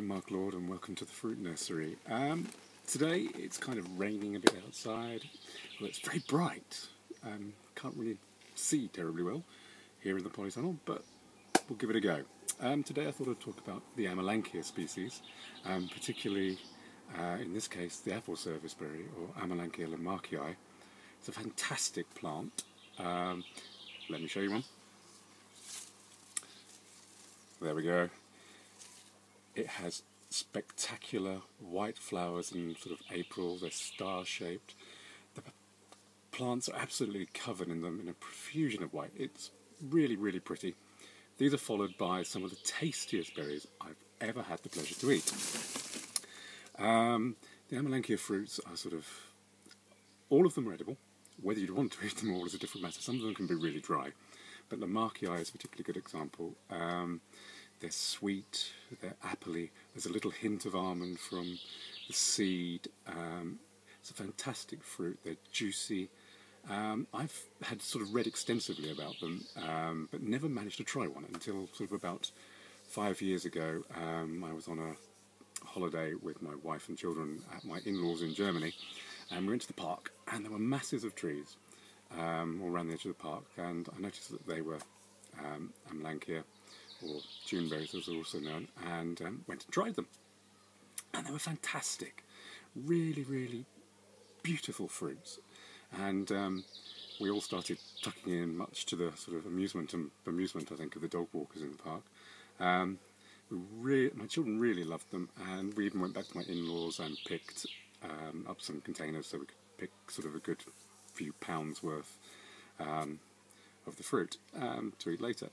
I'm Mark Lord and welcome to the Fruit Nursery. Today it's kind of raining a bit outside. Well, it's very bright. Can't really see terribly well here in the polytunnel, but we'll give it a go. Today I thought I'd talk about the Amelanchier species, particularly in this case the apple serviceberry or Amelanchier lamarckii. It's a fantastic plant. Let me show you one. There we go. It has spectacular white flowers in sort of April. They're star-shaped. The plants are absolutely covered in them in a profusion of white. It's really, really pretty. These are followed by some of the tastiest berries I've ever had the pleasure to eat. The Amelanchier fruits are sort of, all of them are edible. Whether you'd want to eat them all is a different matter. Some of them can be really dry, but Lamarckii is a particularly good example. They're sweet, they're appley, there's a little hint of almond from the seed. It's a fantastic fruit, they're juicy. I've had sort of read extensively about them, but never managed to try one until sort of about 5 years ago. I was on a holiday with my wife and children at my in-laws in Germany, and we went to the park, and there were masses of trees all around the edge of the park, and I noticed that they were Amelanchier, or Juneberries as they're also known, and went and tried them. And they were fantastic. Really, really beautiful fruits. And we all started tucking in, much to the sort of amusement, I think, of the dog walkers in the park. My children really loved them, and we even went back to my in-laws and picked up some containers so we could pick sort of a good few pounds worth of the fruit to eat later.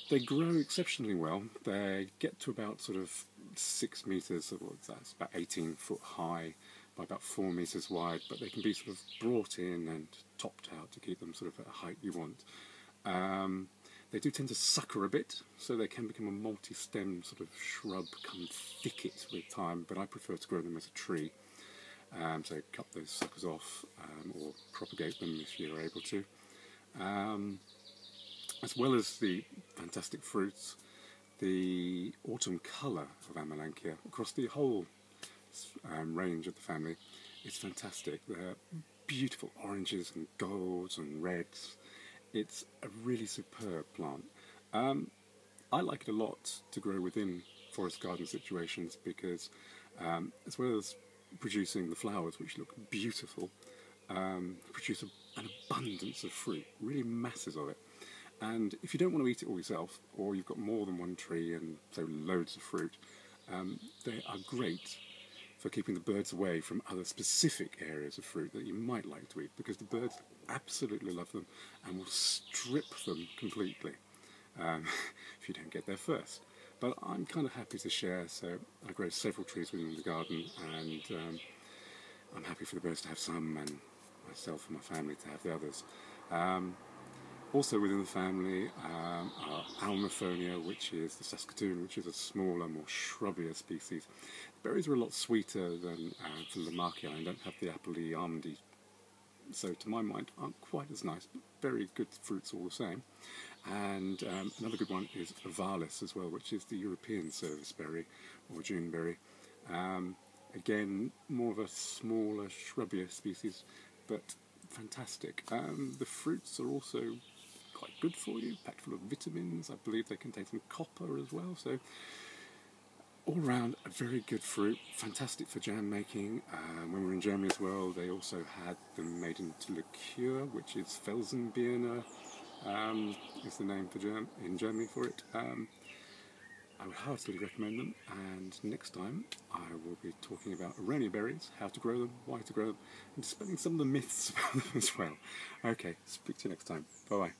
They grow exceptionally well. They get to about sort of 6 metres, that's about 18 foot high by about 4 metres wide, but they can be sort of brought in and topped out to keep them sort of at a height you want. They do tend to sucker a bit, so they can become a multi-stem sort of shrub come thicket with time, but I prefer to grow them as a tree. So cut those suckers off or propagate them if you're able to. As well as the fantastic fruits, the autumn colour of Amelanchier across the whole range of the family is fantastic. They're beautiful oranges and golds and reds. It's a really superb plant. I like it a lot to grow within forest garden situations because as well as producing the flowers, which look beautiful, produce an abundance of fruit, really masses of it. And if you don't want to eat it all yourself, or you've got more than one tree and so loads of fruit, they are great for keeping the birds away from other specific areas of fruit that you might like to eat, because the birds absolutely love them and will strip them completely if you don't get there first. But I'm kind of happy to share, so I grow several trees within the garden, and I'm happy for the birds to have some and myself and my family to have the others. Also within the family are Almaphonia, which is the Saskatoon, which is a smaller, more shrubbier species. The berries are a lot sweeter than the Lamarckii and don't have the appley, almondy, so to my mind aren't quite as nice, but very good fruits all the same. And another good one is Avalis as well, which is the European serviceberry or Juneberry. Again, more of a smaller, shrubbier species, but fantastic. The fruits are also quite good for you, packed full of vitamins. I believe they contain some copper as well, so all around a very good fruit, fantastic for jam making. When we were in Germany as well, they also had them made into liqueur, which is Felsenbirne is the name in Germany for it. I would heartily recommend them, and next time I will be talking about aronia berries, how to grow them, why to grow them, and dispelling some of the myths about them as well. Okay, speak to you next time. Bye bye.